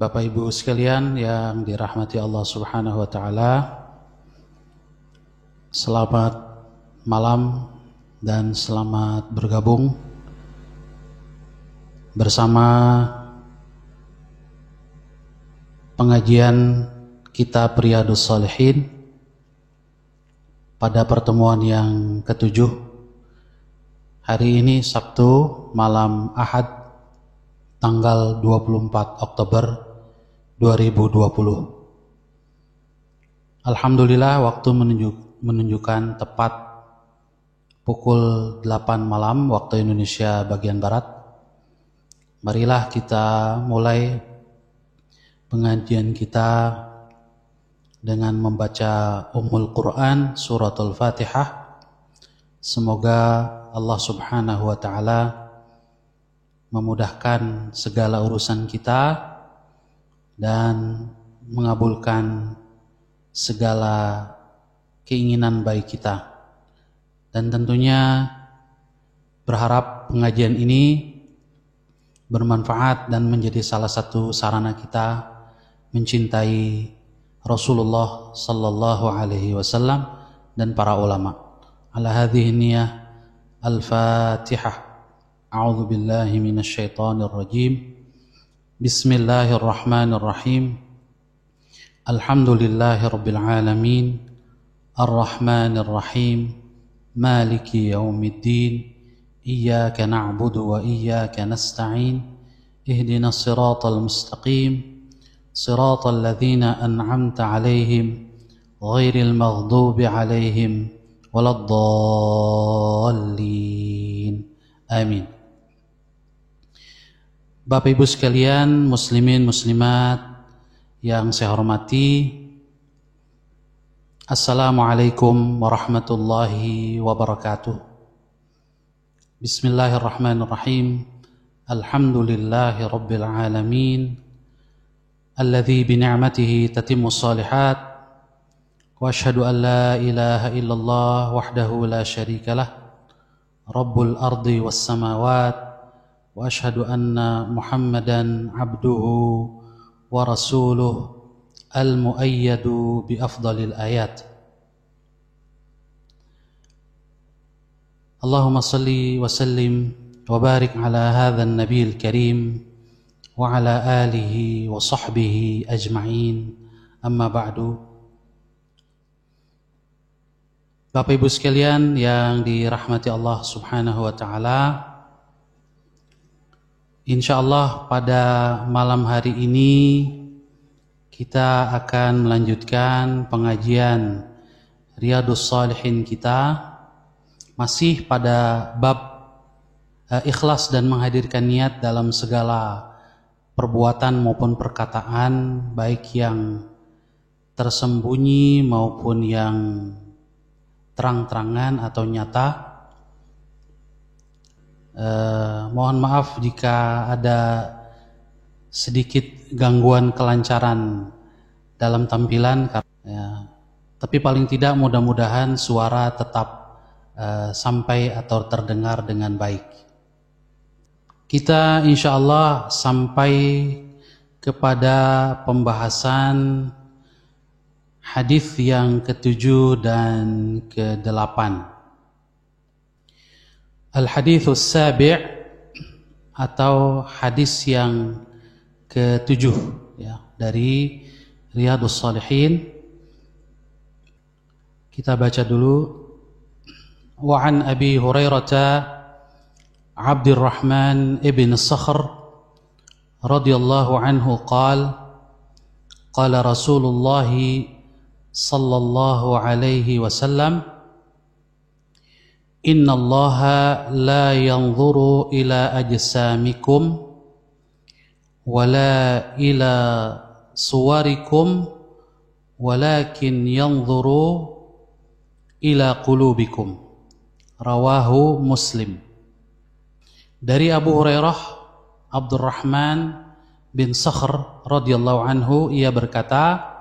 Bapak Ibu sekalian yang dirahmati Allah Subhanahu wa taala. Selamat malam dan selamat bergabung bersama pengajian Kitab Riyadhus Shalihin pada pertemuan yang ke-7. Hari ini Sabtu malam Ahad tanggal 24 Oktober 2020. Alhamdulillah waktu menunjukkan tepat pukul 8 malam waktu Indonesia bagian Barat. Marilah kita mulai pengajian kita dengan membaca Ummul Quran Suratul Fatihah. Semoga Allah Subhanahu wa taala memudahkan segala urusan kita dan mengabulkan segala keinginan baik kita. Dan tentunya berharap pengajian ini bermanfaat dan menjadi salah satu sarana kita mencintai Rasulullah sallallahu alaihi wasallam dan para ulama. Ala hadhihi niyah Al-Fatihah. A'udzu billahi minasy syaithanir rajim. Bismillahirrahmanirrahim. Alhamdulillahirabbil alamin. Arrahmanir rahim. Maliki yaumiddin. Iyyaka na'budu wa iyyaka nasta'in. Ihdinas siratal mustaqim. Siratal ladzina an'amta 'alaihim ghairil maghdubi 'alaihim waladdallin. Amin. Bapak Ibu sekalian, muslimin muslimat yang saya hormati, Assalamualaikum warahmatullahi wabarakatuh. Bismillahirrahmanirrahim. Alhamdulillahi rabbil alamin. Alladzi bi ni'matihi tatimmus shalihat. Wa asyhadu an la ilaha illallah wahdahu la syarikalah. Rabbul ardi was samawat. Wa asyhadu anna Muhammadan abduhu wa rasuluh al-muayyadu bi afdalil ayat. Allahumma salli wa sallim wa barik ala hadzal nabiyil karim wa ala alihi wa sahbihi ajma'in. Amma ba'du. Bapak Ibu sekalian yang dirahmati Allah Subhanahu wa taala, insyaallah pada malam hari ini kita akan melanjutkan pengajian Riyadhus Shalihin kita, masih pada bab ikhlas dan menghadirkan niat dalam segala perbuatan maupun perkataan, baik yang tersembunyi maupun yang terang-terangan atau nyata. Mohon maaf jika ada sedikit gangguan kelancaran dalam tampilan, tapi paling tidak mudah-mudahan suara tetap sampai atau terdengar dengan baik. Kita insyaallah sampai kepada pembahasan hadis yang ke-7 dan ke-8. Al-hadithus sabi' atau hadis yang ke-7 ya, dari Riyadhus Shalihin. Kita baca dulu. Wa an Abi Hurairah Abdurrahman ibn Sakhr radhiyallahu anhu qala qala Rasulullah sallallahu alaihi wasallam, Inna Allaha la yanzuru ila ajsamikum wala ila suwarikum walakin yanzuru ila qulubikum. Rawahu Muslim. Dari Abu Hurairah Abdurrahman bin Sakhr radhiyallahu anhu, ia berkata,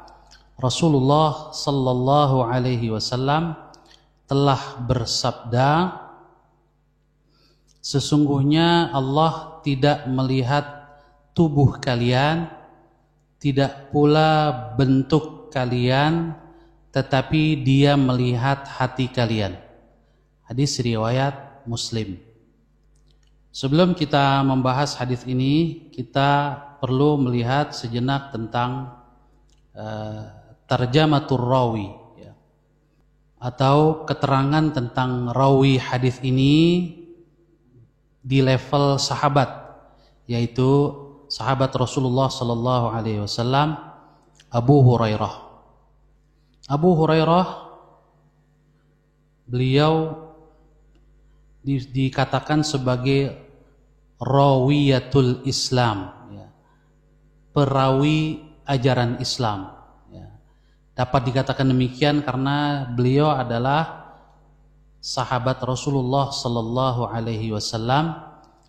Rasulullah sallallahu alaihi wasallam telah bersabda, sesungguhnya Allah tidak melihat tubuh kalian tidak pula bentuk kalian, tetapi Dia melihat hati kalian. Hadis riwayat Muslim. Sebelum kita membahas hadis ini, kita perlu melihat sejenak tentang tarjamatur rawi, ya, atau keterangan tentang rawi hadis ini di level sahabat, yaitu sahabat Rasulullah sallallahu alaihi wasallam Abu Hurairah. Abu Hurairah, beliau dikatakan sebagai rawiyatul Islam, ya, perawi ajaran Islam, ya. Dapat dikatakan demikian karena beliau adalah sahabat Rasulullah sallallahu alaihi wasallam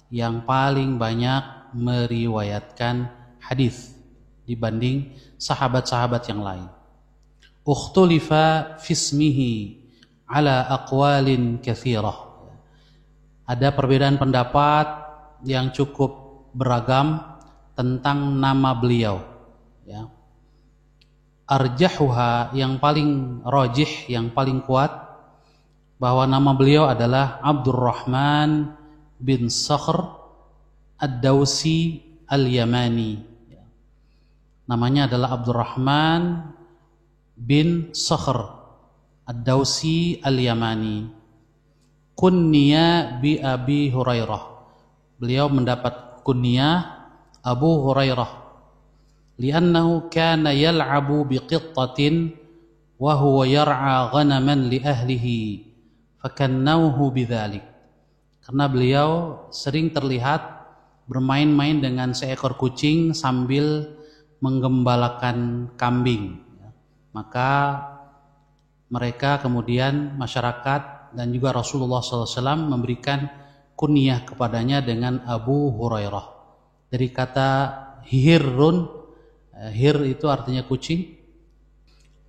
yang paling banyak meriwayatkan hadis dibanding sahabat-sahabat yang lain. Ukhtulifa fismihi ala aqwalin katsirah. Ada perbedaan pendapat yang cukup beragam tentang nama beliau, ya. Arjahuha, yang paling rajih, yang paling kuat, bahwa nama beliau adalah Abdurrahman bin Sakhr Ad-Dawsi Al-Yamani. Namanya adalah Abdurrahman bin Sakhr Ad-Dawsi Al-Yamani. Kunniya bi Abi Hurairah. Beliau mendapat kunyah Abu Hurairah. Liannahu kana yal'abu biqittatin wa huwa yar'a ghanaman li ahlihi. Fakannauhu bidzalik. Karena beliau sering terlihat bermain-main dengan seekor kucing sambil menggembalakan kambing. Maka mereka kemudian, masyarakat dan juga Rasulullah SAW memberikan kunyah kepadanya dengan Abu Hurairah. Dari kata hirrun, hir itu artinya kucing.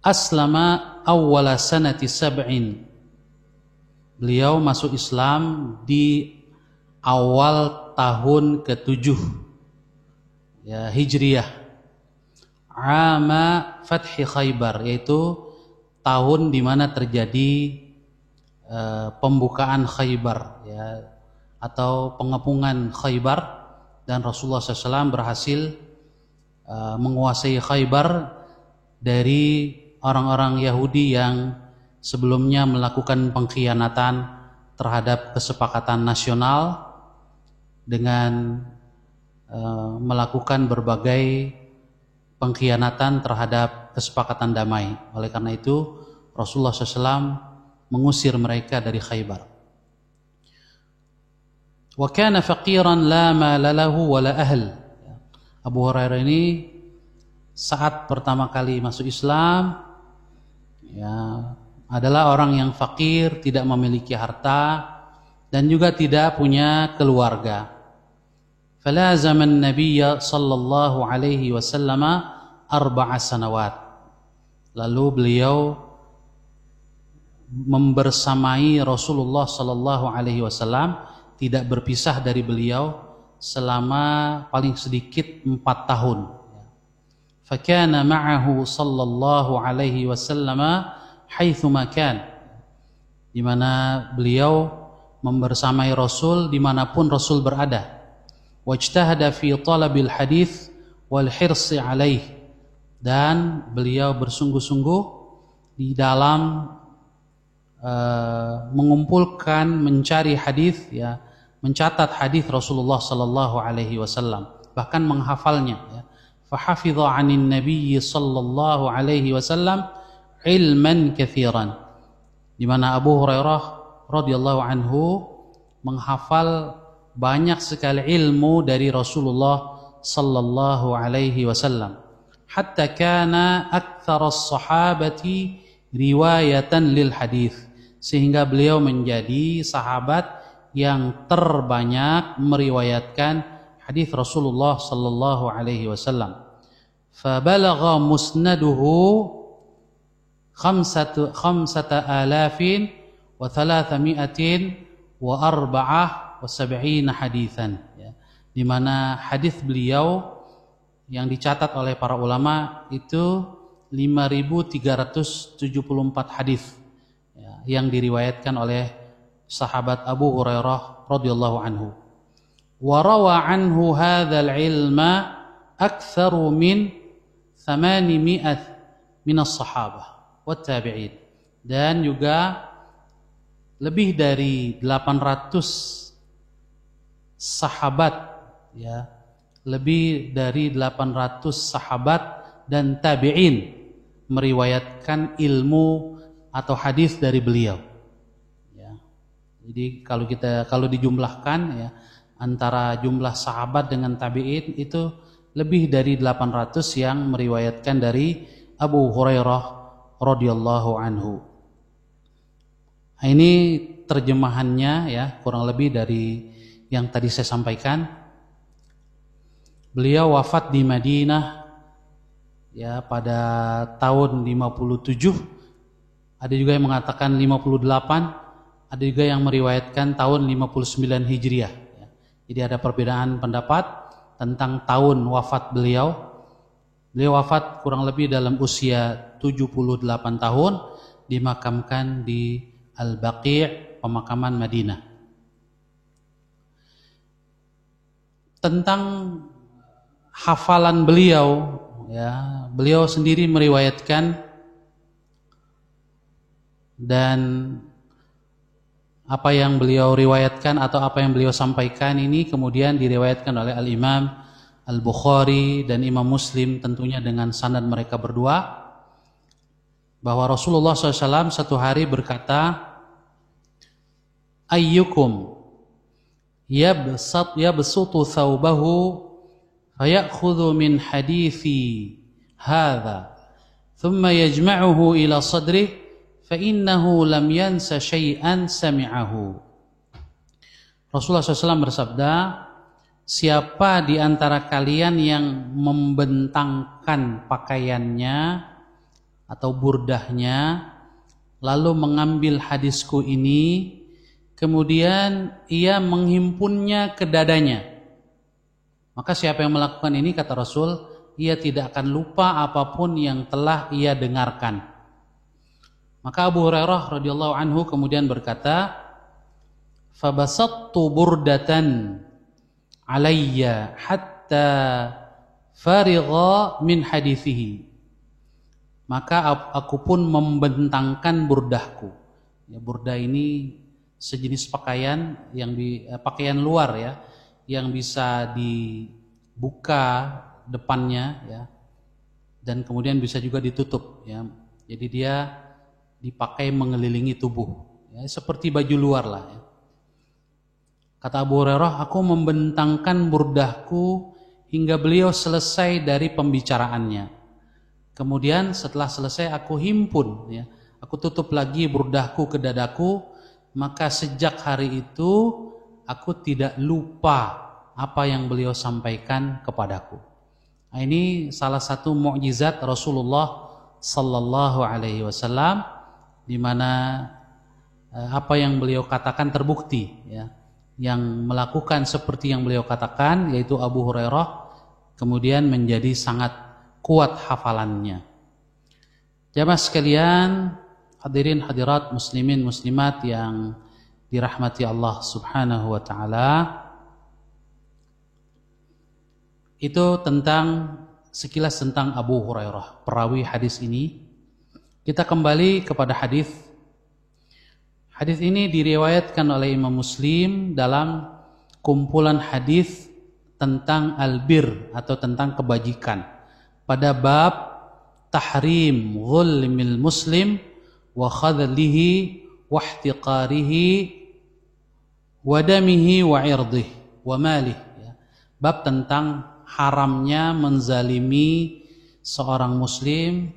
Aslama awwala sanati sab'in. Beliau masuk Islam di awal tahun ke-7, ya, Hijriyah. Ama Fathi Khaybar, yaitu tahun di mana terjadi pembukaan Khaybar, ya, atau pengepungan Khaybar, dan Rasulullah SAW berhasil menguasai Khaybar dari orang-orang Yahudi yang sebelumnya melakukan pengkhianatan terhadap kesepakatan nasional dengan melakukan berbagai pengkhianatan terhadap kesepakatan damai. Oleh karena itu Rasulullah SAW mengusir mereka dari Khaybar. Wa kana faqiran la mala lahu wa la ahl. Abu Hurairah ini saat pertama kali masuk Islam, ya, adalah orang yang fakir, tidak memiliki harta dan juga tidak punya keluarga. Falazama an-nabiyya sallallahu alaihi wasallam 4 sanawat. Lalu beliau membersamai Rasulullah sallallahu alaihi wasallam, tidak berpisah dari beliau selama paling sedikit 4 tahun. Fakana ma'ahu sallallahu alaihi wasallam haitsu makan, di mana beliau membersamai Rasul dimanapun Rasul berada. Wajtahada fi talabil hadits wal hirsi alaih, dan beliau bersungguh-sungguh di dalam mengumpulkan, mencari hadis, ya, mencatat hadis Rasulullah sallallahu alaihi wasallam, bahkan menghafalnya, ya. Fahafidha 'anin nabiy sallallahu alaihi wasallam ilman katsiran, di mana Abu Hurairah radhiyallahu anhu menghafal banyak sekali ilmu dari Rasulullah sallallahu alaihi wasallam, hatta kana aktsara as-sahabati riwayatan lil hadis, sehingga beliau menjadi sahabat yang terbanyak meriwayatkan hadis Rasulullah sallallahu alaihi wasallam. Fabalagha musnaduhu 5,374 haditsan, ya, di mana hadis beliau yang dicatat oleh para ulama itu 5.374 hadis ya, yang diriwayatkan oleh sahabat Abu Hurairah radhiyallahu anhu. Wa rawa anhu hadzal ilma aktsaru min 800 minas sahabah wat tabi'in, dan juga lebih dari 800 sahabat ya, lebih dari 800 sahabat dan tabi'in meriwayatkan ilmu atau hadis dari beliau ya. Jadi kalau dijumlahkan ya, antara jumlah sahabat dengan tabi'in itu lebih dari 800 yang meriwayatkan dari Abu Hurairah radhiyallahu anhu. Nah, ini terjemahannya ya, kurang lebih dari yang tadi saya sampaikan. Beliau wafat di Madinah ya pada tahun 57. Ada juga yang mengatakan 58, ada juga yang meriwayatkan tahun 59 Hijriah ya. Jadi ada perbedaan pendapat tentang tahun wafat beliau. Beliau wafat kurang lebih dalam usia 78 tahun, dimakamkan di Al-Baqi', pemakaman Madinah. Tentang hafalan beliau ya, beliau sendiri meriwayatkan, dan apa yang beliau riwayatkan atau apa yang beliau sampaikan ini kemudian diriwayatkan oleh Al-Imam Al-Bukhari dan Imam Muslim, tentunya dengan sanad mereka berdua, bahwa Rasulullah SAW satu hari berkata, ayyukum yabsutu thawbahu fayakhudhu min hadithi hadha thumma yajma'uhu ila sadrih fa innahu lam yansa syai'an sami'ahu. Rasulullah SAW bersabda, siapa di antara kalian yang membentangkan pakaiannya atau burdahnya lalu mengambil hadisku ini, kemudian ia menghimpunnya ke dadanya, maka siapa yang melakukan ini, kata Rasul, ia tidak akan lupa apapun yang telah ia dengarkan. Maka Abu Hurairah radhiyallahu anhu kemudian berkata, fabasattu burdatan alayya hatta farigha min hadithihi. Maka aku pun membentangkan burdahku. Ya, burdah ini sejenis pakaian yang pakaian luar ya, yang bisa dibuka depannya ya, dan kemudian bisa juga ditutup ya. Jadi dia dipakai mengelilingi tubuh ya, seperti baju luar lah ya. Kata Abu Hurairah, aku membentangkan burdahku hingga beliau selesai dari pembicaraannya. Kemudian setelah selesai aku himpun ya, aku tutup lagi burdahku ke dadaku, maka sejak hari itu aku tidak lupa apa yang beliau sampaikan kepadaku. Nah, ini salah satu mukjizat Rasulullah sallallahu alaihi wasallam, di mana apa yang beliau katakan terbukti ya. Yang melakukan seperti yang beliau katakan, yaitu Abu Hurairah, kemudian menjadi sangat kuat hafalannya. Jamaah sekalian, hadirin hadirat muslimin muslimat yang dirahmati Allah Subhanahu wa taala. Itu sekilas tentang Abu Hurairah, perawi hadis ini. Kita kembali kepada hadis. Hadis ini diriwayatkan oleh Imam Muslim dalam kumpulan hadis tentang albir atau tentang kebajikan, pada bab tahrim zulmil muslim wa khadlihi wa ihtiqarihi wa damihi wa irdihi wa malih ya. Bab tentang haramnya menzalimi seorang muslim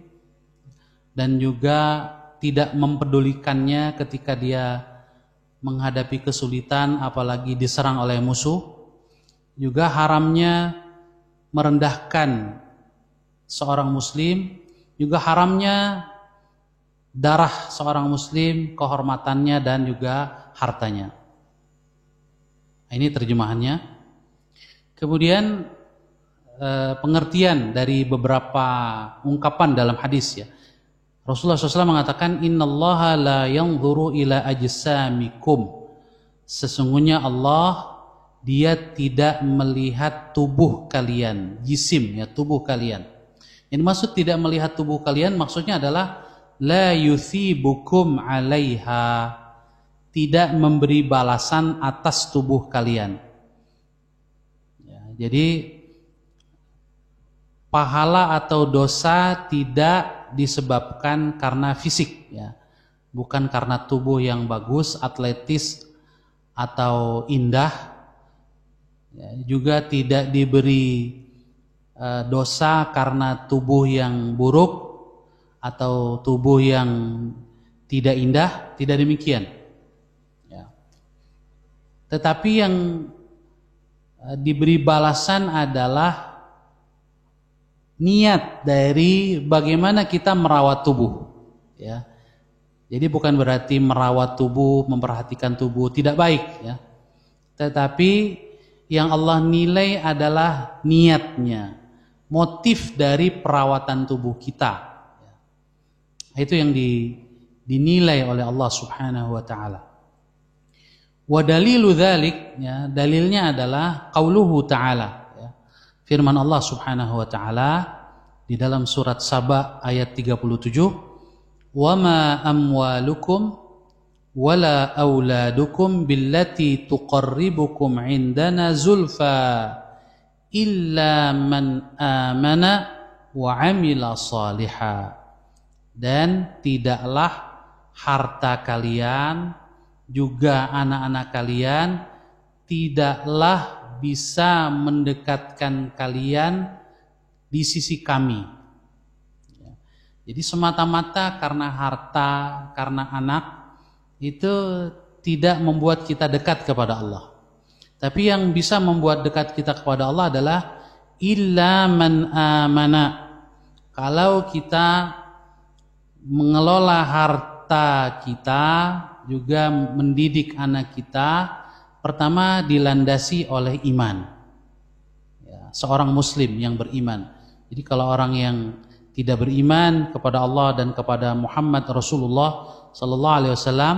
dan juga tidak mempedulikannya ketika dia menghadapi kesulitan, apalagi diserang oleh musuh. Juga haramnya merendahkan seorang muslim, juga haramnya darah seorang muslim, kehormatannya dan juga hartanya. Ini terjemahannya. Kemudian pengertian dari beberapa ungkapan dalam hadis ya. Rasulullah SAW mengatakan innallaha la yanzuru ila ajsamikum. Sesungguhnya Allah dia tidak melihat tubuh kalian, jisim ya, tubuh kalian. Yang dimaksud tidak melihat tubuh kalian maksudnya adalah la yuthibukum 'alaiha. Tidak memberi balasan atas tubuh kalian. Ya, jadi pahala atau dosa tidak disebabkan karena fisik ya. Bukan karena tubuh yang bagus, atletis atau indah. Ya, juga tidak diberi dosa karena tubuh yang buruk atau tubuh yang tidak indah, tidak demikian. Ya. Tetapi yang diberi balasan adalah niat dari bagaimana kita merawat tubuh ya. Jadi bukan berarti merawat tubuh, memperhatikan tubuh tidak baik ya. Tetapi yang Allah nilai adalah niatnya, motif dari perawatan tubuh kita ya. Itu yang dinilai oleh Allah Subhanahu wa taala. Wa dalilu dzalik ya, dalilnya adalah qauluhu ta'ala. Firman Allah Subhanahu wa taala di dalam surat Saba ayat 37, "Wa ma amwalukum wala auladukum billati tuqarribukum 'indana zulfa illa man amana wa 'amila shaliha." Dan tidaklah harta kalian juga anak-anak kalian tidaklah bisa mendekatkan kalian di sisi kami. Jadi semata-mata karena harta, karena anak itu tidak membuat kita dekat kepada Allah. Tapi yang bisa membuat dekat kita kepada Allah adalah illa man amana. Kalau kita mengelola harta kita, juga mendidik anak kita, pertama dilandasi oleh iman ya, seorang muslim yang beriman. Jadi kalau orang yang tidak beriman kepada Allah dan kepada Muhammad Rasulullah Sallallahu Alaihi Wasallam,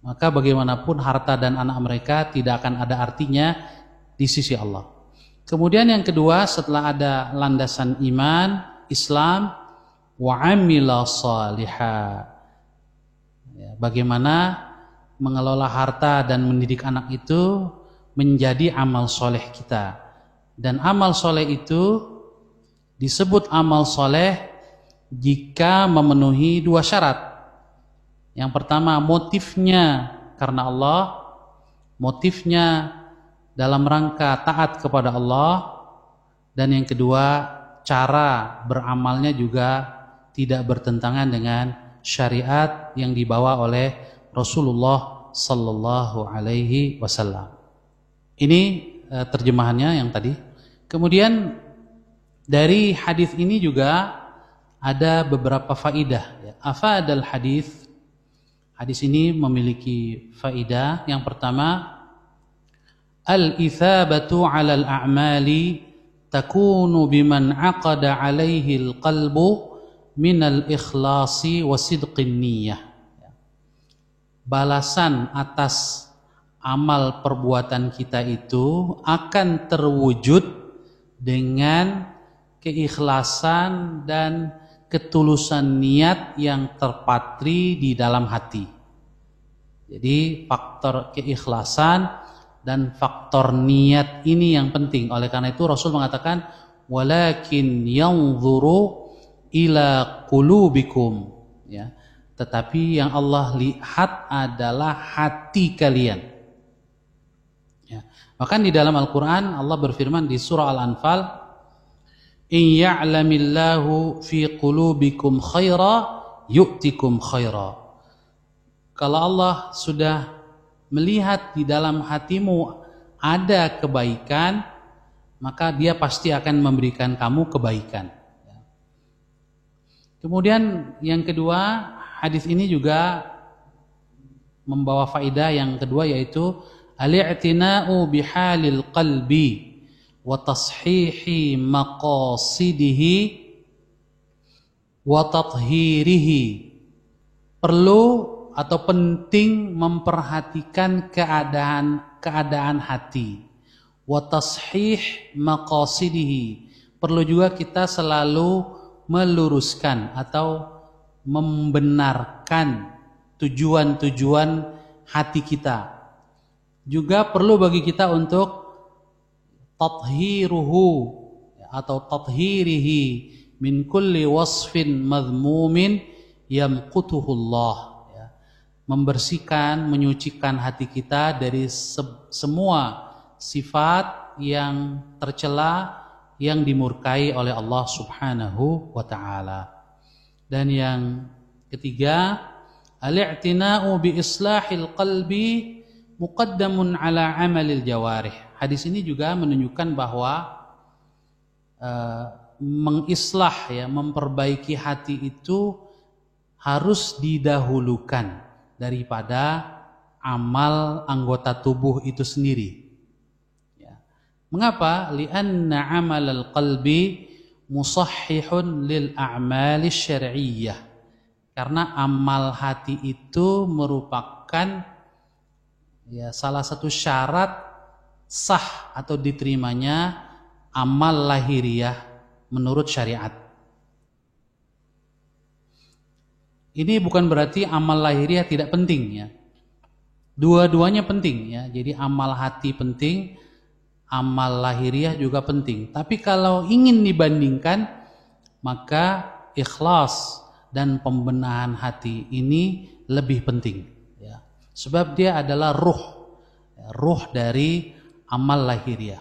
maka bagaimanapun harta dan anak mereka tidak akan ada artinya di sisi Allah. Kemudian yang kedua, setelah ada landasan iman, Islam, wa amila salihah ya, bagaimana mengelola harta dan mendidik anak itu menjadi amal soleh kita. Dan amal soleh itu disebut amal soleh jika memenuhi dua syarat. Yang pertama, motifnya karena Allah, motifnya dalam rangka taat kepada Allah. Dan yang kedua, cara beramalnya juga tidak bertentangan dengan syariat yang dibawa oleh Rasulullah Sallallahu Alaihi Wasallam. Ini terjemahannya yang tadi. Kemudian dari hadis ini juga ada beberapa faidah. Afadal hadis. Hadis ini memiliki faidah. Yang pertama, al-ithabatu 'ala al-a'mali takunu biman 'aqada 'alaihi al-qalbu min al-ikhlasi wa sidqin niyyah. Balasan atas amal perbuatan kita itu akan terwujud dengan keikhlasan dan ketulusan niat yang terpatri di dalam hati. Jadi faktor keikhlasan dan faktor niat ini yang penting. Oleh karena itu Rasul mengatakan walakin yanzuru ila qulubikum ya. Tetapi yang Allah lihat adalah hati kalian. Ya. Bahkan di dalam Al-Quran Allah berfirman di surah Al-Anfal, in ya'lamillahu fi qulubikum khaira yu'tikum khaira. Kalau Allah sudah melihat di dalam hatimu ada kebaikan, maka Dia pasti akan memberikan kamu kebaikan. Kemudian yang kedua, hadis ini juga membawa faedah yang kedua, yaitu al-i'tina'u bihalil qalbi wa tashihi maqasidihi wa tathhirihi. Perlu atau penting memperhatikan keadaan hati. Wa tashih maqasidihi. Perlu juga kita selalu meluruskan atau membenarkan tujuan-tujuan hati kita. Juga perlu bagi kita untuk tathiruhu atau tathhirihi min kulli wasfin madhmumin yamqutuhullah, ya. Membersihkan, menyucikan hati kita dari semua sifat yang tercela, yang dimurkai oleh Allah Subhanahu wa ta'ala. Dan yang ketiga, al-i'tina'u bi islahil qalbi muqaddamun ala amalil jawarih. Hadis ini juga menunjukkan bahwa mengislah, ya, memperbaiki hati itu harus didahulukan daripada amal anggota tubuh itu sendiri. Ya. Mengapa? Li'anna amalal qalbi musahhihun lil a'mali syar'iyyah. Karena amal hati itu merupakan, ya, salah satu syarat sah atau diterimanya amal lahiriah menurut syariat. Ini bukan berarti amal lahiriah tidak penting, ya. Dua-duanya penting, ya. Jadi amal hati penting, amal lahiriah juga penting. Tapi kalau ingin dibandingkan, maka ikhlas dan pembenahan hati ini lebih penting, ya. Sebab dia adalah ruh dari amal lahiriah.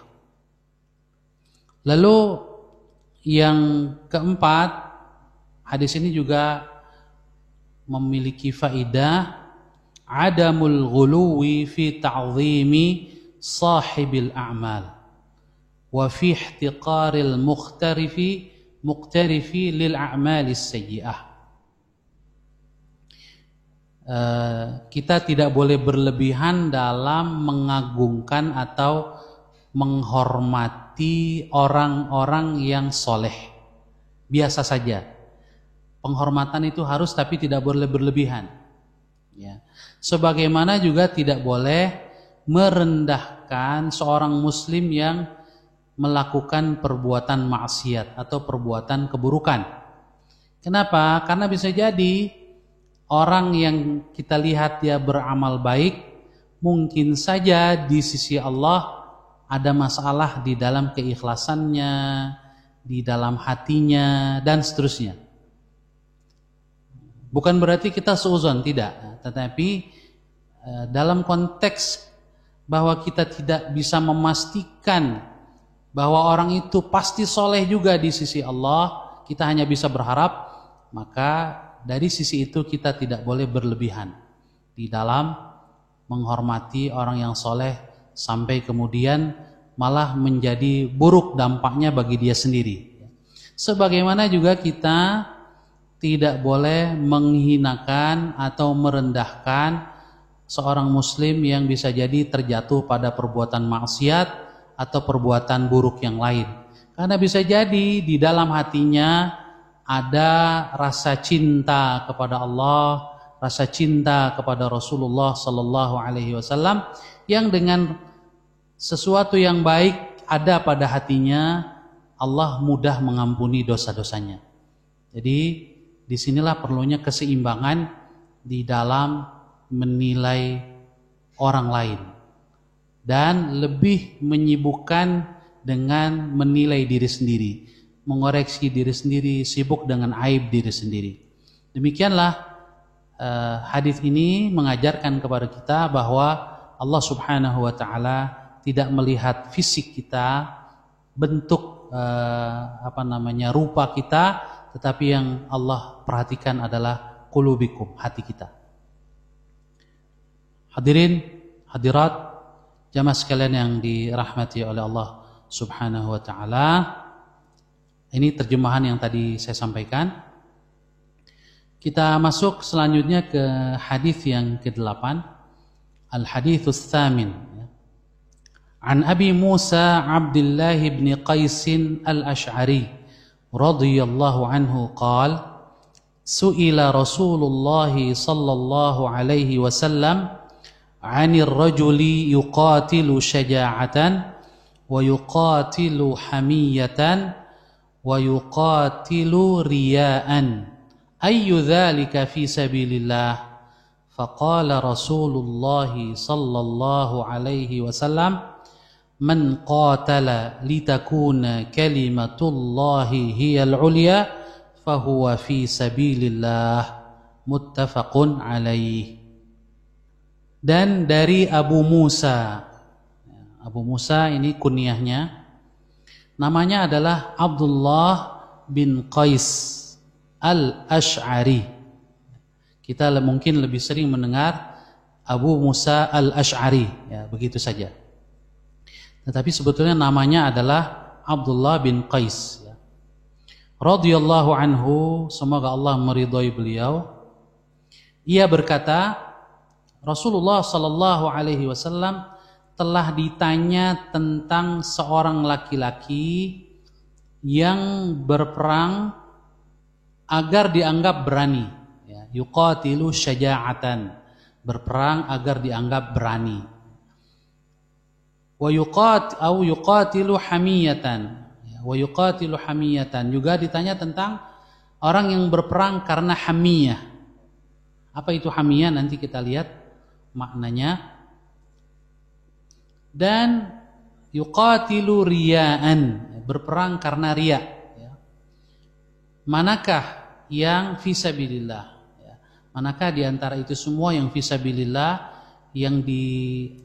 Lalu yang keempat, hadis ini juga memiliki faidah adamul ghuluwi fi ta'zimi sahibil a'mal wa fi ihtiqaril muqtarifi lil a'malis sayyi'ah. Kita tidak boleh berlebihan dalam mengagungkan atau menghormati orang-orang yang soleh. Biasa saja. Penghormatan itu harus, tapi tidak boleh berlebihan. Ya. Sebagaimana juga tidak boleh merendahkan seorang muslim yang melakukan perbuatan maksiat atau perbuatan keburukan. Kenapa? Karena bisa jadi orang yang kita lihat dia beramal baik, mungkin saja di sisi Allah ada masalah di dalam keikhlasannya, di dalam hatinya, dan seterusnya. Bukan berarti kita suudzon, tidak. Tetapi dalam konteks bahwa kita tidak bisa memastikan bahwa orang itu pasti soleh juga di sisi Allah, kita hanya bisa berharap, maka dari sisi itu kita tidak boleh berlebihan di dalam menghormati orang yang soleh, sampai kemudian malah menjadi buruk dampaknya bagi dia sendiri. Sebagaimana juga kita tidak boleh menghinakan atau merendahkan seorang muslim yang bisa jadi terjatuh pada perbuatan maksiat atau perbuatan buruk yang lain. Karena bisa jadi di dalam hatinya ada rasa cinta kepada Allah, rasa cinta kepada Rasulullah sallallahu alaihi wasallam, yang dengan sesuatu yang baik ada pada hatinya, Allah mudah mengampuni dosa-dosanya. Jadi disinilah perlunya keseimbangan di dalam menilai orang lain dan lebih menyibukkan dengan menilai diri sendiri, mengoreksi diri sendiri, sibuk dengan aib diri sendiri. Demikianlah hadis ini mengajarkan kepada kita bahwa Allah Subhanahu wa ta'ala tidak melihat fisik kita, bentuk rupa kita, tetapi yang Allah perhatikan adalah qulubikum, hati kita. Hadirin, hadirat, jamaah sekalian yang dirahmati oleh Allah Subhanahu wa ta'ala, ini terjemahan yang tadi saya sampaikan. Kita masuk selanjutnya ke hadis yang ke-8, al-haditsus tsamin. An Abi Musa Abdullah bin Qais al-Ash'ari radhiyallahu anhu qala su'ila Rasulullah sallallahu alaihi wasallam 'anil rajuli yuqatilu syaja'atan wa yuqatilu hamiyatan wa yuqatilu riya'an ayyu dzalika fi sabilillah faqala Rasulullah sallallahu alaihi wasallam man qatala litakuna kalimatullahi hiyal ulya fahuwa fi sabilillah muttafaqun alaih. Dan dari Abu Musa ini kunyahnya, namanya adalah Abdullah bin Qais al-Ash'ari. Kita mungkin lebih sering mendengar Abu Musa al-Ash'ari, ya, begitu saja. Tetapi sebetulnya namanya adalah Abdullah bin Qais, ya. Radhiyallahu anhu, semoga Allah meridhai beliau. Ia berkata, Rasulullah sallallahu alaihi wasallam telah ditanya tentang seorang laki-laki yang berperang agar dianggap berani, ya, yuqatilu syaja'atan, berperang agar dianggap berani. Wa yuqatilu hamiyatan, ya, wa yuqatilu hamiyatan, juga ditanya tentang orang yang berperang karena hamiyah. Apa itu hamiyah? Nanti kita lihat maknanya. Dan yuqatilu riya'an, berperang karena riya, ya. Manakah yang fisabilillah, ya. Manakah di antara itu semua yang fisabilillah, yang disebut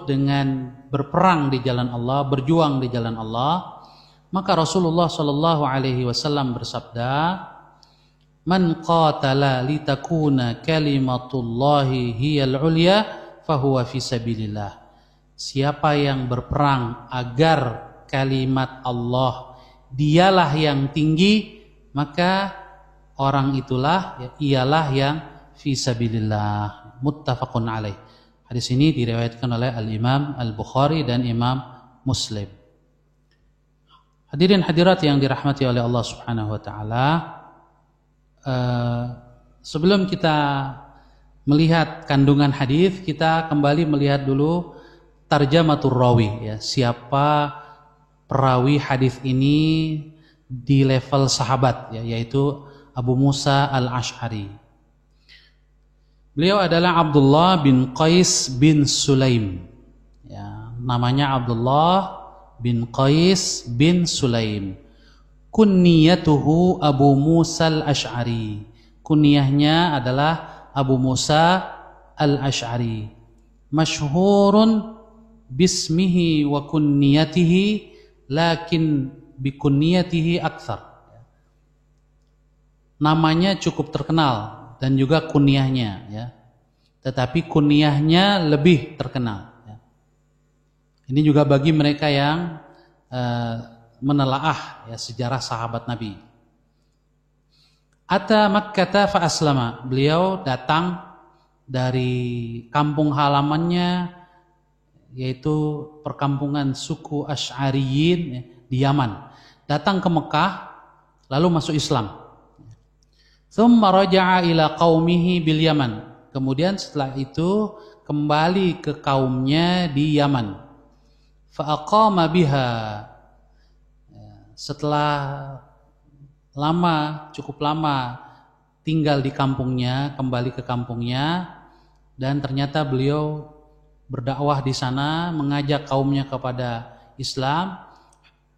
dengan berperang di jalan Allah, berjuang di jalan Allah? Maka Rasulullah sallallahu alaihi wasallam bersabda, man qatala litakuna kalimatullahi hiyal ulya fahuwa fi sabilillah. Siapa yang berperang agar kalimat Allah dialah yang tinggi, maka orang itulah, ya, ialah yang fi sabilillah. Muttafaqun alaih. Hadis ini diriwayatkan oleh Al-Imam Al-Bukhari dan Imam Muslim. Hadirin hadirat yang dirahmati oleh Allah Subhanahu wa taala, sebelum kita melihat kandungan hadis, kita kembali melihat dulu tarjamatur rawi, ya, siapa perawi hadis ini di level sahabat, ya, yaitu Abu Musa al-Ash'ari. Beliau adalah Abdullah bin Qais bin Sulaim, ya, namanya Abdullah bin Qais bin Sulaim. Kunniyatuhu Abu Musa al-Ash'ari, kunyahnya adalah Abu Musa al-Ash'ari. Masyhurun bismihi wa kunniyatihi lakin bikunniyatihi akthar. Namanya cukup terkenal dan juga kunyahnya, ya. Tetapi kunyahnya lebih terkenal, ya. Ini juga bagi mereka yang menelaah, ya, sejarah sahabat Nabi. Ata Makkah fa aslama, beliau datang dari kampung halamannya, yaitu perkampungan suku Asy'ariyin, ya, di Yaman. Datang ke Mekah lalu masuk Islam. Tsumma raja'a ila qaumihi bil Yaman. Kemudian setelah itu kembali ke kaumnya di Yaman. Fa aqama biha. Setelah cukup lama tinggal di kampungnya, kembali ke kampungnya, dan ternyata beliau berdakwah di sana, mengajak kaumnya kepada Islam.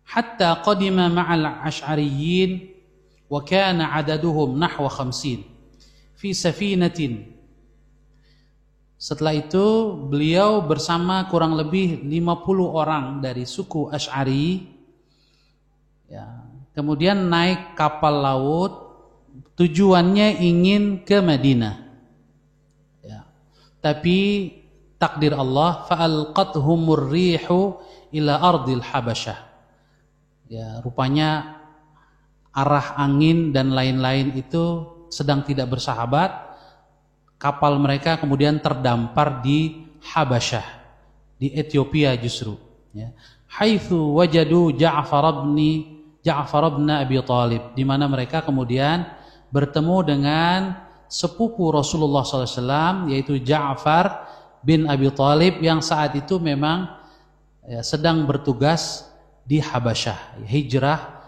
Hatta qadima ma'al Asy'ariyyin wa kana adaduhum nahwa 50 fi safinatin. Setelah itu beliau bersama kurang lebih 50 orang dari suku Asy'ari, ya, kemudian naik kapal laut, tujuannya ingin ke Madinah, ya. Tapi takdir Allah, fa'alqathumur rihu ila ardil Habasyah, ya, rupanya arah angin dan lain-lain itu sedang tidak bersahabat. Kapal mereka kemudian terdampar di Habasyah, di Ethiopia justru, ya. Haitsu wajadu Ja'far bin Abi Thalib, di mana mereka kemudian bertemu dengan sepupu Rasulullah SAW, yaitu Ja'far bin Abi Thalib yang saat itu memang sedang bertugas di Habasyah, hijrah.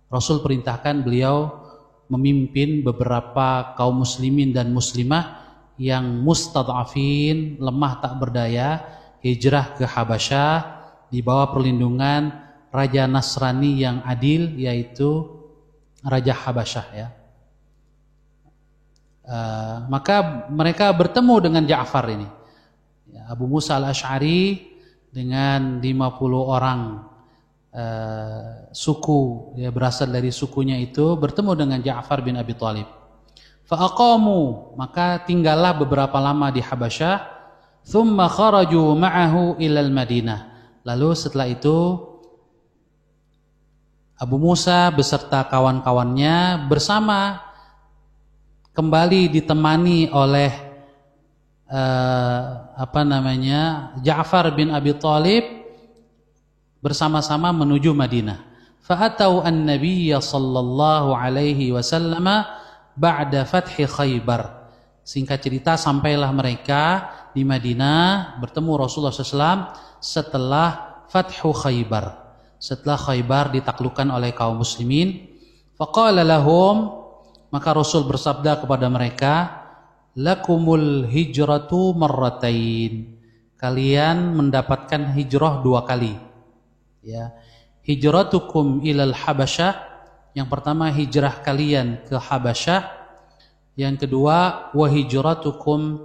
Rasul perintahkan beliau memimpin beberapa kaum muslimin dan muslimah yang mustad'afin, lemah tak berdaya, hijrah ke Habasyah di bawah perlindungan Raja Nasrani yang adil, yaitu Raja Habasyah, ya. Maka mereka bertemu dengan Ja'far ini, ya, Abu Musa al-Asy'ari dengan 50 orang suku, ya, berasal dari sukunya itu, bertemu dengan Ja'far bin Abi Thalib. Fa'aqamu, maka tinggallah beberapa lama di Habasyah. Thumma kharaju ma'ahu ilal Madinah. Lalu setelah itu Abu Musa beserta kawan-kawannya bersama kembali ditemani oleh Ja'far bin Abi Thalib, bersama-sama menuju Madinah. Fa'atau an-nabiyya sallallahu alaihi wasallam ba'da fathi Khaybar. Singkat cerita, sampailah mereka di Madinah bertemu Rasulullah SAW setelah Fathu Khaybar, setelah Khaybar ditaklukkan oleh kaum muslimin. Faqala lahum, maka Rasul bersabda kepada mereka, lakumul hijratu marratain, kalian mendapatkan hijrah 2 kali, ya. Hijratukum ilal Habasyah, yang pertama hijrah kalian ke Habasyah, yang kedua wa hijratukum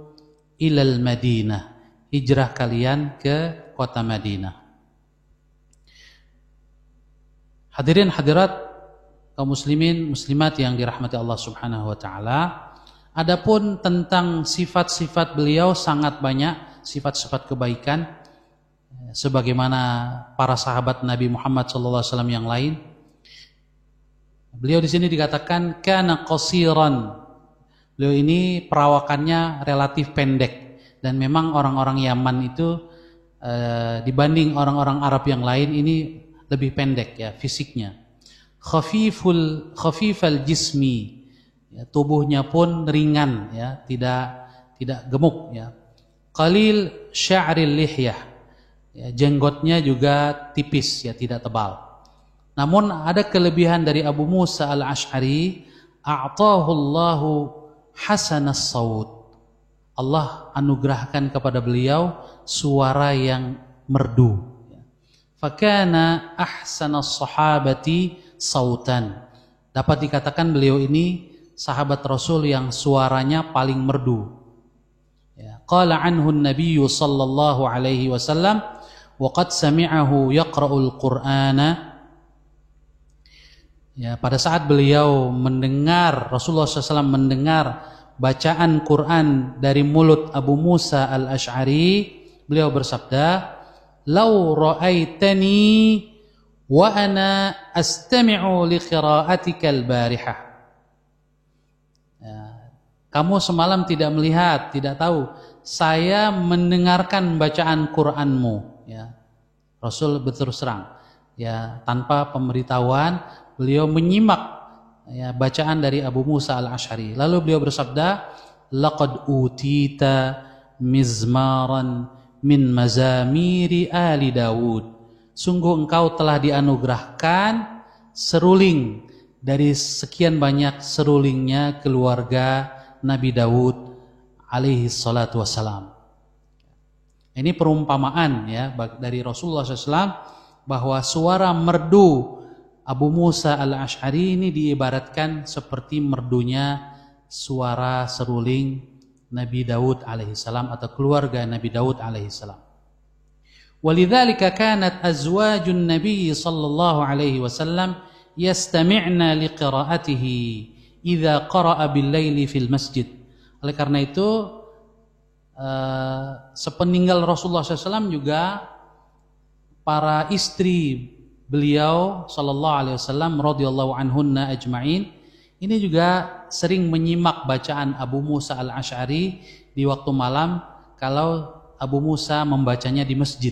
ilal Madinah, hijrah kalian ke kota Madinah. Hadirin hadirat kaum muslimin muslimat yang dirahmati Allah Subhanahu wa taala, adapun tentang sifat-sifat beliau sangat banyak, sifat-sifat kebaikan sebagaimana para sahabat Nabi Muhammad SAW yang lain. Beliau di sini dikatakan kana qasiran. Beliau ini perawakannya relatif pendek, dan memang orang-orang Yaman itu dibanding orang-orang Arab yang lain ini lebih pendek, ya, fisiknya. Khafifal jismi, ya, tubuhnya pun ringan, ya, tidak gemuk, ya. Qalil sya'ril lihyah, ya, jenggotnya juga tipis, ya, tidak tebal. Namun ada kelebihan dari Abu Musa al-Asy'ari, a'tahu Allahu hasanas saut. Allah anugerahkan kepada beliau suara yang merdu. Fakana ahsanas sahabati sautan. Dapat dikatakan beliau ini sahabat Rasul yang suaranya paling merdu. Ya, qala anhu an-nabiy sallallahu alaihi wasallam wa qad sami'ahu yaqra'ul Qur'ana. Ya, pada saat beliau mendengar, Rasulullah SAW mendengar bacaan Quran dari mulut Abu Musa al-Asy'ari, beliau bersabda, "Lau ra'aitani wa ana astami'u li qira'atika al-barihah." Ya, kamu semalam tidak melihat, tidak tahu, saya mendengarkan bacaan Qur'anmu, ya. Rasul berterus terang, ya, tanpa pemberitahuan, beliau menyimak, ya, bacaan dari Abu Musa al-Asy'ari. Lalu beliau bersabda, laqad utita mizmaran min mazamiri ali Dawud. Sungguh engkau telah dianugerahkan seruling dari sekian banyak serulingnya keluarga Nabi Dawud alaihi salatu wassalam. Ini perumpamaan, ya, dari Rasulullah SAW bahwa suara merdu Abu Musa al-Asy'ari ini diibaratkan seperti merdunya suara seruling Nabi Daud alaihissalam atau keluarga Nabi Daud alaihissalam. Walidzalika kanat azwajun Nabi sallallahu alaihi wasallam yastami'na liqira'atihi idza qara'a bil-laili fil masjid. Oleh karena itu sepeninggal Rasulullah SAW juga para istri beliau sallallahu alaihi wasallam radhiyallahu anhunna ajma'in ini juga sering menyimak bacaan Abu Musa al-Asy'ari di waktu malam kalau Abu Musa membacanya di masjid.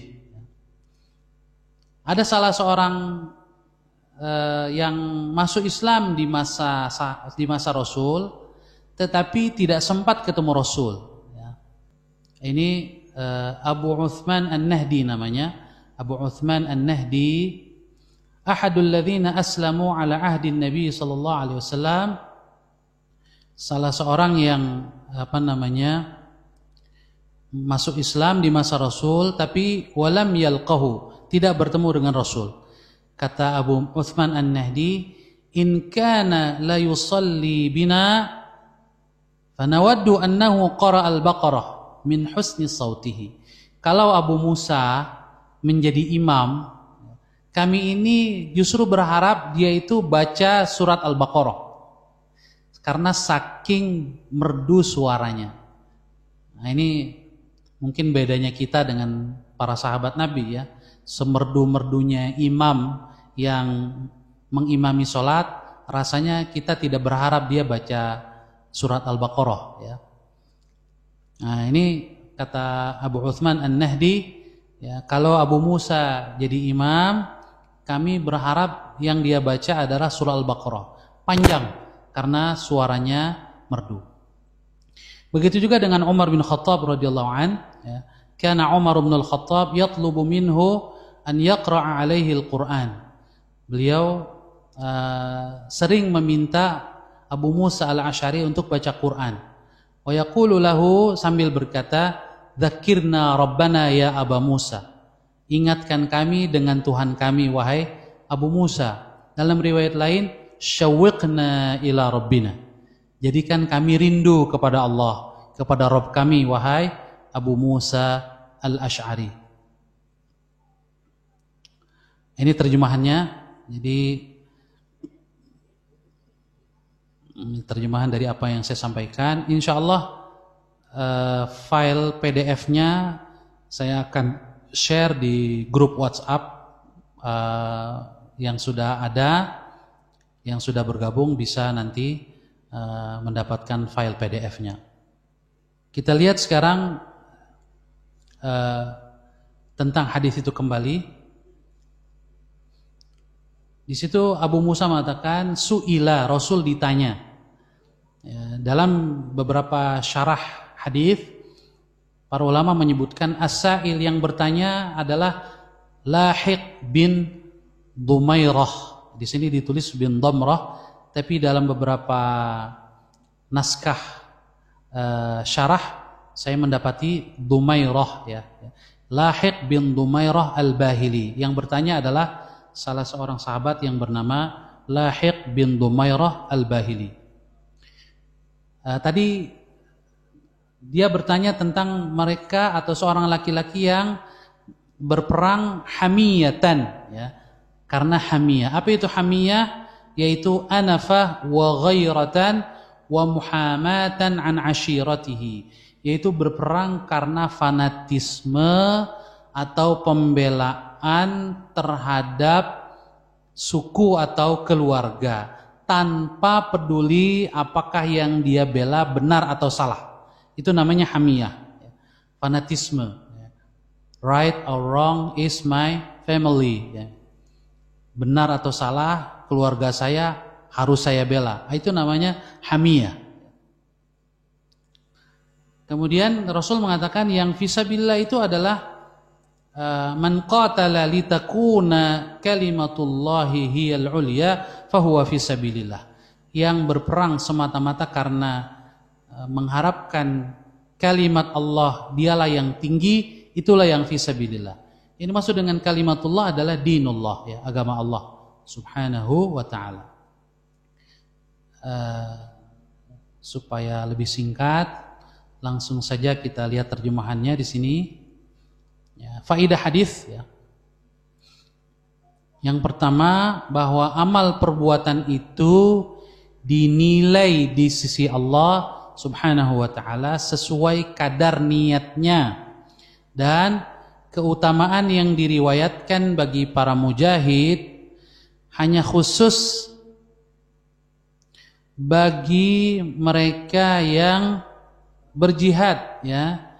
Ada salah seorang yang masuk Islam di masa Rasul, tetapi tidak sempat ketemu Rasul. Ini Abu Uthman An-Nahdi namanya. Abu Uthman An-Nahdi, ahadul ladzina aslamu ala ahdi Nabi sallallahu alaihi wasallam, salah seorang yang masuk Islam di masa Rasul tapi walam yalqahu, tidak bertemu dengan Rasul. Kata Abu Uthman An-Nahdi, in kana la yusalli bina fanawaddu annahu qara al-Baqarah min husni sautihi. Kalau Abu Musa menjadi imam, kami ini justru berharap dia itu baca surat Al-Baqarah karena saking merdu suaranya. Nah, ini mungkin bedanya kita dengan para sahabat Nabi ya. Semerdu-merdunya imam yang mengimami sholat, rasanya kita tidak berharap dia baca surat Al-Baqarah ya. Nah, ini kata Abu Uthman An-Nahdi, ya, kalau Abu Musa jadi imam, kami berharap yang dia baca adalah surah Al-Baqarah, panjang karena suaranya merdu. Begitu juga dengan Umar bin Khattab radhiyallahu an, ya. Kana Umar bin Al-Khattab yatlubu minhu an yaqra'a alaihi al-Qur'an. Beliau sering meminta Abu Musa Al-Asy'ari untuk baca Quran. Wa yaqulu lahu, sambil berkata, "Dzakirna Rabbana ya Aba Musa." Ingatkan kami dengan Tuhan kami wahai Abu Musa. Dalam riwayat lain, "Syawwiqna ila Rabbina." Jadikan kami rindu kepada Allah, kepada Rabb kami wahai Abu Musa Al-Asy'ari. Ini terjemahannya. Jadi terjemahan dari apa yang saya sampaikan. Insyaallah file PDF-nya saya akan share di grup WhatsApp yang sudah ada, yang sudah bergabung bisa nanti mendapatkan file PDF-nya. Kita lihat sekarang tentang hadis itu kembali. Di situ Abu Musa mengatakan su'ila, Rasul ditanya. Ya, dalam beberapa syarah hadis, para ulama menyebutkan as-sa'il yang bertanya adalah Lahiq bin Dumairah. Di sini ditulis bin Damrah, tapi dalam beberapa naskah syarah saya mendapati Dumairah ya. Lahiq bin Dumairah Al-Bahili. Yang bertanya adalah salah seorang sahabat yang bernama Lahiq bin Dumairah Al-Bahili. Tadi dia bertanya tentang mereka atau seorang laki-laki yang berperang hamiyatan ya. Karena hamiyah. Apa itu hamiyah? Yaitu anafah wa ghairatan wa muhamatan an ashiratihi. Yaitu berperang karena fanatisme atau pembelaan terhadap suku atau keluarga tanpa peduli apakah yang dia bela benar atau salah. Itu namanya hamiyah, fanatisme. Right or wrong is my family. Benar atau salah, keluarga saya harus saya bela. Itu namanya hamiyah. Kemudian Rasul mengatakan yang fisabilillah itu adalah man qatala litakuna kalimatullahi hiyal ulya fahuwa fisabilillah. Yang berperang semata-mata karena mengharapkan kalimat Allah dialah yang tinggi, itulah yang fisabilillah. Ini maksud dengan kalimatullah adalah dinullah ya, agama Allah Subhanahu wa taala. Supaya lebih singkat, langsung saja kita lihat terjemahannya di sini. Ya, faidah hadis ya. Yang pertama, bahwa amal perbuatan itu dinilai di sisi Allah Subhanahu wa taala sesuai kadar niatnya, dan keutamaan yang diriwayatkan bagi para mujahid hanya khusus bagi mereka yang berjihad ya,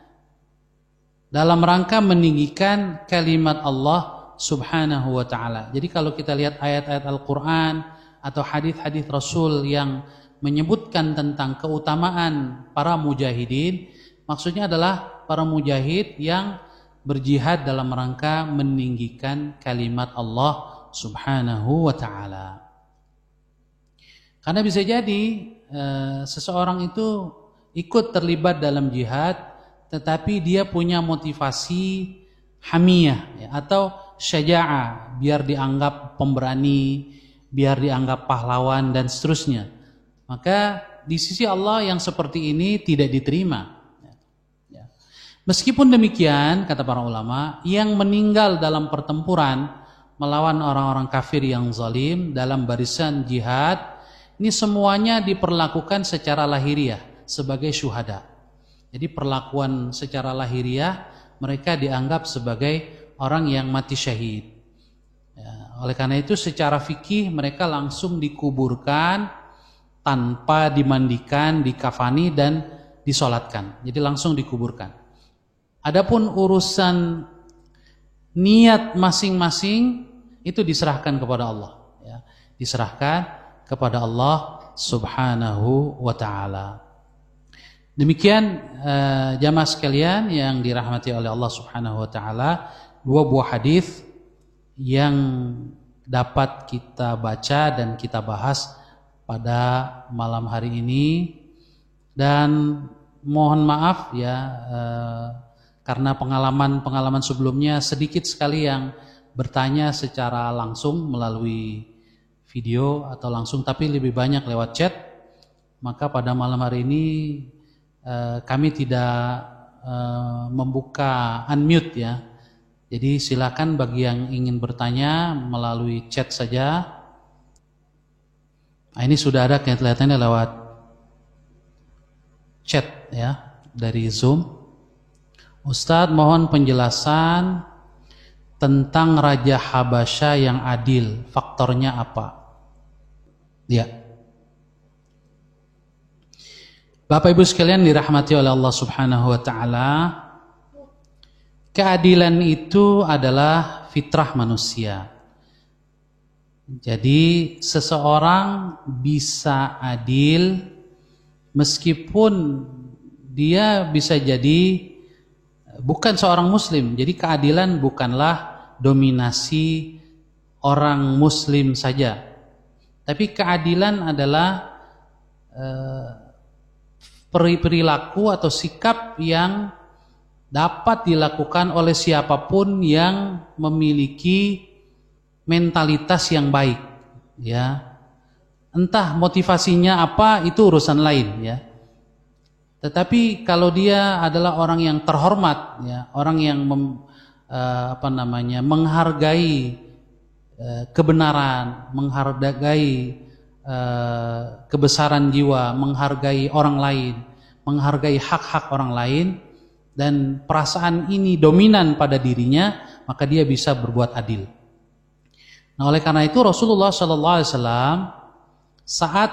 dalam rangka meninggikan kalimat Allah Subhanahu wa taala. Jadi kalau kita lihat ayat-ayat Al-Qur'an atau hadis-hadis Rasul yang menyebutkan tentang keutamaan para mujahidin, maksudnya adalah para mujahid yang berjihad dalam rangka meninggikan kalimat Allah Subhanahu wa taala. Karena bisa jadi seseorang itu ikut terlibat dalam jihad, tetapi dia punya motivasi hamiyah ya, atau syaja'ah, biar dianggap pemberani, biar dianggap pahlawan dan seterusnya. Maka di sisi Allah yang seperti ini tidak diterima. Ya. Meskipun demikian, kata para ulama, yang meninggal dalam pertempuran melawan orang-orang kafir yang zalim dalam barisan jihad, ini semuanya diperlakukan secara lahiriah sebagai syuhada. Jadi perlakuan secara lahiriah mereka dianggap sebagai orang yang mati syahid. Ya, oleh karena itu secara fikih mereka langsung dikuburkan tanpa dimandikan, dikafani dan disolatkan. Jadi langsung dikuburkan. Adapun urusan niat masing-masing itu diserahkan kepada Allah. Ya, diserahkan kepada Allah Subhanahu wa taala. Demikian jamaah sekalian yang dirahmati oleh Allah Subhanahu wa taala, dua buah hadis yang dapat kita baca dan kita bahas pada malam hari ini. Dan mohon maaf ya karena pengalaman sebelumnya sedikit sekali yang bertanya secara langsung melalui video atau langsung, tapi lebih banyak lewat chat. Maka pada malam hari ini kami tidak membuka unmute ya. Jadi silakan bagi yang ingin bertanya melalui chat saja. Nah, ini sudah ada kelihatannya lewat chat ya dari Zoom. Ustadz, mohon penjelasan tentang Raja Habasyah yang adil, faktornya apa? Ya. Bapak Ibu sekalian dirahmati oleh Allah Subhanahu wa taala, keadilan itu adalah fitrah manusia. Jadi seseorang bisa adil meskipun dia bisa jadi bukan seorang muslim. Jadi keadilan bukanlah dominasi orang muslim saja. Tapi keadilan adalah perilaku atau sikap yang dapat dilakukan oleh siapapun yang memiliki mentalitas yang baik, ya. Entah motivasinya apa itu urusan lain, ya. Tetapi kalau dia adalah orang yang terhormat, ya, orang yang menghargai kebenaran, menghargai kebesaran jiwa, menghargai orang lain, menghargai hak-hak orang lain, dan perasaan ini dominan pada dirinya, maka dia bisa berbuat adil. Nah, oleh karena itu Rasulullah SAW saat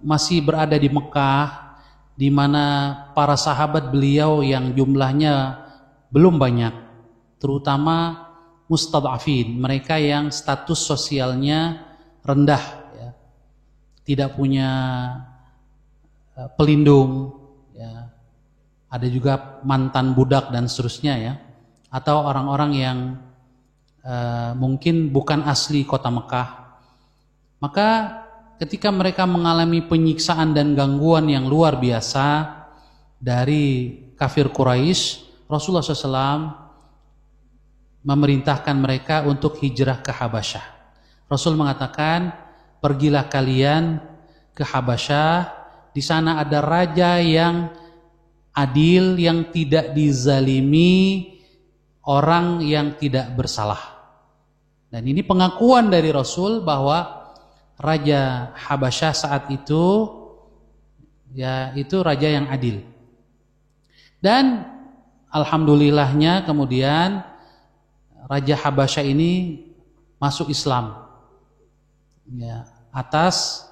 masih berada di Mekah, di mana para sahabat beliau yang jumlahnya belum banyak, terutama mustad'afin, mereka yang status sosialnya rendah, ya, tidak punya pelindung, ya, ada juga mantan budak dan seterusnya, ya, atau orang-orang yang mungkin bukan asli kota Mekah. Maka ketika mereka mengalami penyiksaan dan gangguan yang luar biasa dari kafir Quraisy, Rasulullah SAW memerintahkan mereka untuk hijrah ke Habasyah. Rasul mengatakan, pergilah kalian ke Habasyah, di sana ada raja yang adil, yang tidak dizalimi orang yang tidak bersalah. Dan ini pengakuan dari Rasul bahwa Raja Habasyah saat itu, ya, itu raja yang adil. Dan alhamdulillahnya kemudian Raja Habasyah ini masuk Islam, ya, atas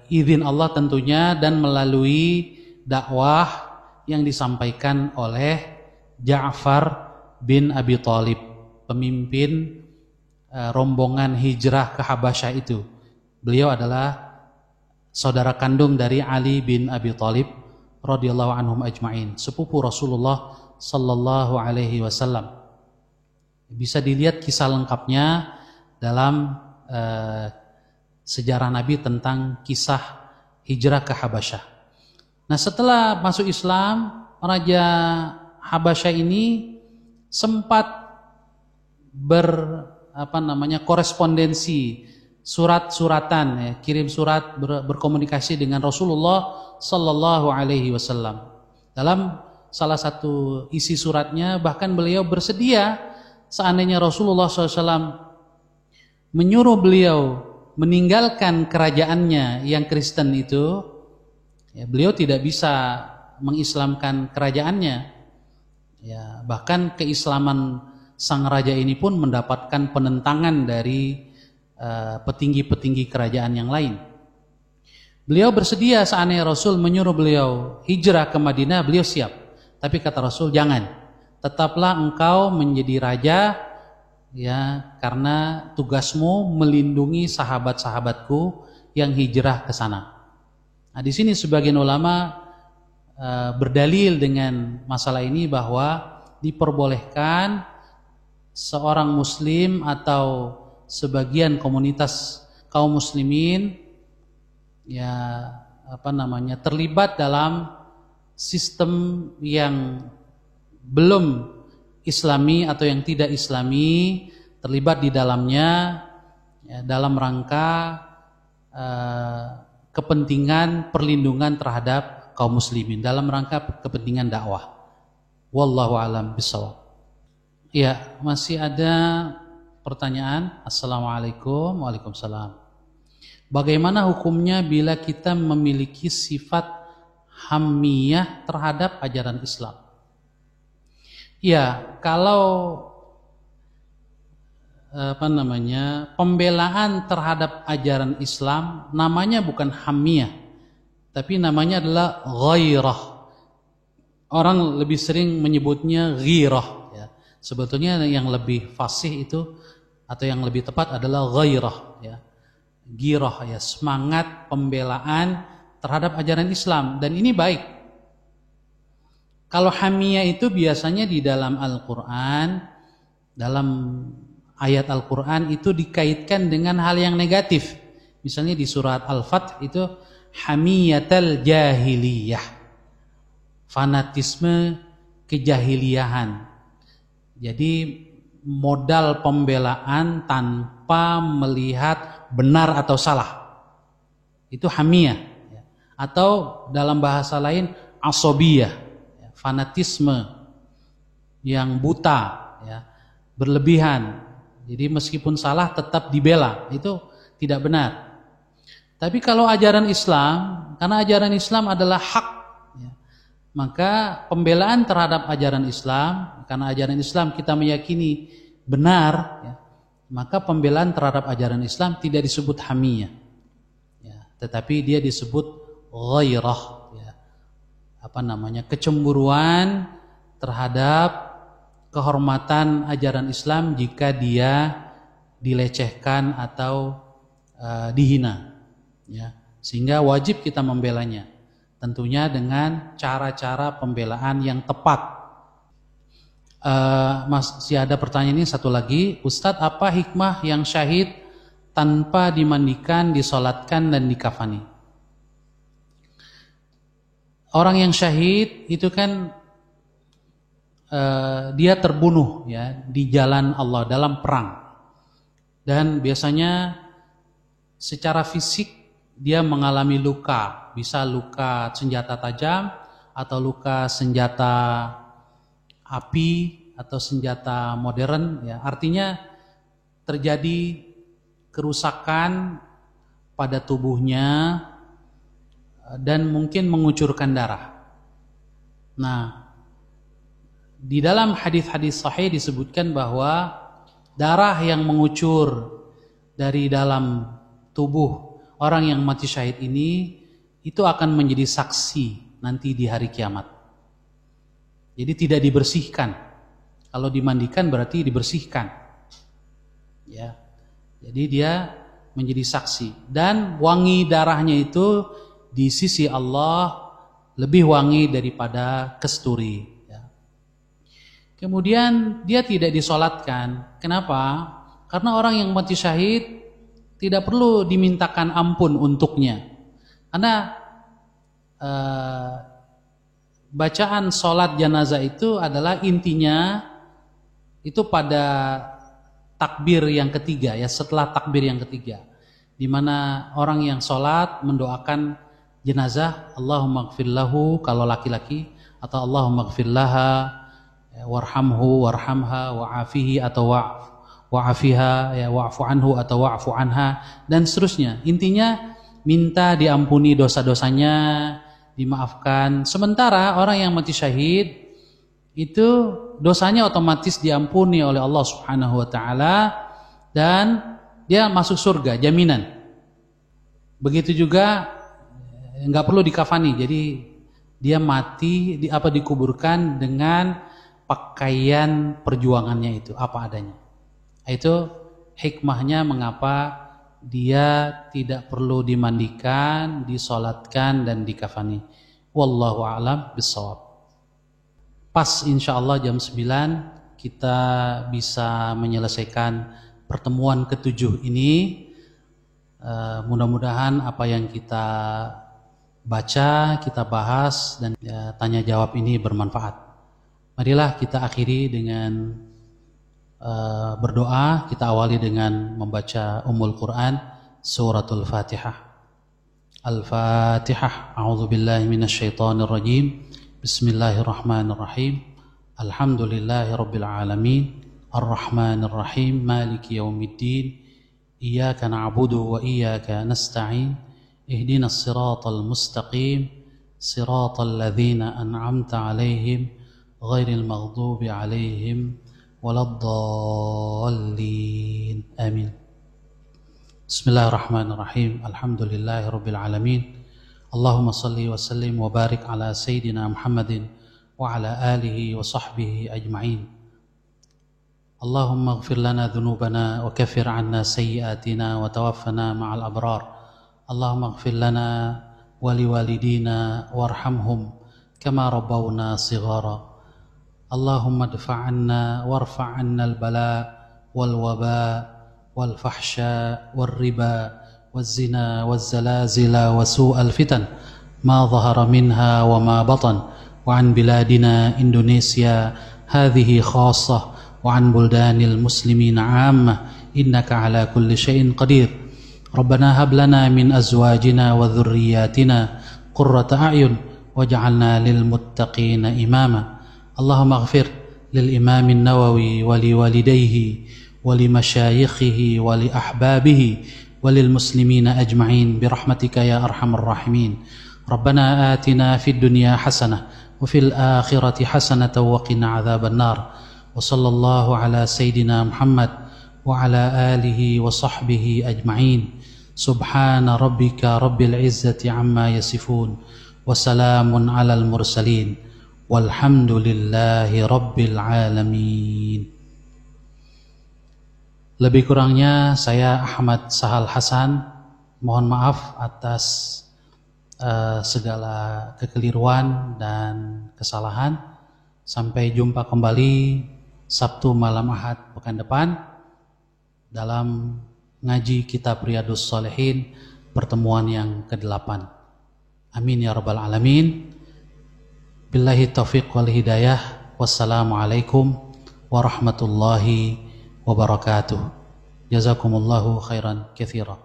izin Allah tentunya, dan melalui dakwah yang disampaikan oleh Ja'far bin Abi Thalib, pemimpin rombongan hijrah ke Habasyah itu. Beliau adalah saudara kandung dari Ali bin Abi Thalib radhiyallahu anhum ajma'in, sepupu Rasulullah sallallahu alaihi wasallam. Bisa dilihat kisah lengkapnya dalam sejarah Nabi tentang kisah hijrah ke Habasyah. Nah, setelah masuk Islam, Raja Habasyah ini sempat korespondensi, surat-suratan, ya, kirim surat, berkomunikasi dengan Rasulullah sallallahu alaihi wasallam. Dalam salah satu isi suratnya bahkan beliau bersedia seandainya Rasulullah SAW menyuruh beliau meninggalkan kerajaannya yang Kristen itu, ya, beliau tidak bisa mengislamkan kerajaannya. Ya, bahkan keislaman sang raja ini pun mendapatkan penentangan dari petinggi-petinggi kerajaan yang lain. Beliau bersedia seandainya Rasul menyuruh beliau hijrah ke Madinah, beliau siap. Tapi kata Rasul, jangan. Tetaplah engkau menjadi raja, ya, karena tugasmu melindungi sahabat-sahabatku yang hijrah ke sana. Nah, di sini sebagian ulama berdalil dengan masalah ini bahwa diperbolehkan seorang muslim atau sebagian komunitas kaum muslimin, ya, terlibat dalam sistem yang belum Islami atau yang tidak Islami, terlibat di dalamnya, ya, dalam rangka kepentingan perlindungan terhadap kaum muslimin, dalam rangka kepentingan dakwah. Wallahu a'lam bishawab. Ya, masih ada pertanyaan? Assalamualaikum. Waalaikumsalam. Bagaimana hukumnya bila kita memiliki sifat hamiyah terhadap ajaran Islam? Ya, kalau pembelaan terhadap ajaran Islam namanya bukan hamiyah, tapi namanya adalah ghairah. Orang lebih sering menyebutnya ghirah, ya. Sebetulnya yang lebih fasih itu atau yang lebih tepat adalah ghairah, ya. Ghirah, ya, semangat pembelaan terhadap ajaran Islam, dan ini baik. Kalau hamiyah itu biasanya di dalam Al-Quran, dalam ayat Al-Quran itu dikaitkan dengan hal yang negatif. Misalnya di surat Al-Fath itu hamiyatal jahiliyah, fanatisme kejahiliyahan. Jadi modal pembelaan tanpa melihat benar atau salah, itu hamiyah. Atau dalam bahasa lain asobiyah, fanatisme yang buta, ya, berlebihan. Jadi meskipun salah tetap dibela, itu tidak benar. Tapi kalau ajaran Islam, karena ajaran Islam adalah hak, ya, maka pembelaan terhadap ajaran Islam, karena ajaran Islam kita meyakini benar, ya, maka pembelaan terhadap ajaran Islam tidak disebut hamiyah, ya, tetapi dia disebut ghairah, kecemburuan terhadap kehormatan ajaran Islam jika dia dilecehkan atau dihina, ya, sehingga wajib kita membelanya, tentunya dengan cara-cara pembelaan yang tepat. Masih ada pertanyaan ini satu lagi, Ustadz, apa hikmah yang syahid tanpa dimandikan, disolatkan dan dikafani? Orang yang syahid itu kan dia terbunuh, ya, di jalan Allah dalam perang, dan biasanya secara fisik dia mengalami luka, bisa luka senjata tajam atau luka senjata api atau senjata modern, ya, artinya terjadi kerusakan pada tubuhnya dan mungkin mengucurkan darah. Nah, di dalam hadis-hadis sahih disebutkan bahwa darah yang mengucur dari dalam tubuh orang yang mati syahid ini itu akan menjadi saksi nanti di hari kiamat. Jadi tidak dibersihkan. Kalau dimandikan berarti dibersihkan. Ya. Jadi dia menjadi saksi. Dan wangi darahnya itu di sisi Allah lebih wangi daripada kesturi. Ya. Kemudian dia tidak disolatkan. Kenapa? Karena orang yang mati syahid tidak perlu dimintakan ampun untuknya. Karena bacaan sholat jenazah itu adalah intinya itu pada takbir yang ketiga, ya, setelah takbir yang ketiga, di mana orang yang sholat mendoakan jenazah, Allahumma gfir lahu kalau laki-laki, atau Allahumma gfir laha, warhamhu warhamha wa'afihi atau wa'afiha, ya, wa'fu anhu atau wa'fu anha, dan seterusnya. Intinya minta diampuni dosa-dosanya, dimaafkan. Sementara orang yang mati syahid itu dosanya otomatis diampuni oleh Allah Subhanahu wa taala dan dia masuk surga, jaminan. Begitu juga enggak perlu dikafani. Jadi dia mati dikuburkan dengan pakaian perjuangannya itu apa adanya. Itu hikmahnya mengapa dia tidak perlu dimandikan, disolatkan dan dikafani. Wallahu a'lam bishawab. Pas insyaallah jam 9 kita bisa menyelesaikan pertemuan ke-7 ini. Mudah-mudahan apa yang kita baca, kita bahas dan tanya jawab ini bermanfaat. Marilah kita akhiri dengan berdoa. Kita awali dengan membaca Ummul Quran, suratul Fatihah. Al-Fatihah. A'udzubillahi minasyaitonir rajim. Bismillahirrahmanirrahim. Alhamdulillahi rabbil alamin. Ar-Rahmanir Rahim. Maliki yaumiddin. Iyyaka na'budu wa iyyaka nasta'in. Ihdinas siratal mustaqim. Siratal ladzina an'amta 'alaihim ghairil maghdubi 'alaihim waladdallin. Amin. Bismillahirrahmanirrahim. Alhamdulillahi rabbil alamin. Allahumma salli wa sallim wa barik ala Sayyidina Muhammadin wa ala alihi wa sahbihi ajma'in. Allahumma ighfir lana dhunubana wa kaffir 'anna sayyi'atina wa tawaffana ma'al abrar. Allahumma ighfir lana wa liwalidina warhamhum kama rabbawna shighara. Allahumma adfa' 'anna warfa' 'anna al-bala' wal waba' wal fahsya' wal riba والزنا والزلازل وسوء الفتن ما ظهر منها وما بطن وعن بلادنا إندونيسيا هذه خاصة وعن بلدان المسلمين عامة إنك على كل شيء قدير. ربنا هب لنا من أزواجنا وذرياتنا قرة أعين واجعلنا للمتقين إماما. اللهم اغفر للإمام النووي ولوالديه ولمشايخه ولأحبابه وللمسلمين أجمعين برحمتك يا أرحم الراحمين. ربنا آتنا في الدنيا حسنة وفي الآخرة حسنة وقنا عذاب النار. وصلى الله على سيدنا محمد وعلى آله وصحبه أجمعين. سبحان ربك رب العزة عما يصفون وسلام على المرسلين والحمد لله رب العالمين. Lebih kurangnya saya Ahmad Sahal Hasan mohon maaf atas segala kekeliruan dan kesalahan. Sampai jumpa kembali Sabtu malam Ahad pekan depan dalam ngaji kitab Riyadhus Shalihin pertemuan yang ke-8. Amin ya rabbal alamin. Billahi taufiq wal hidayah. Wassalamualaikum warahmatullahi wabarakatuh. Jazakumullahu khairan katsiran.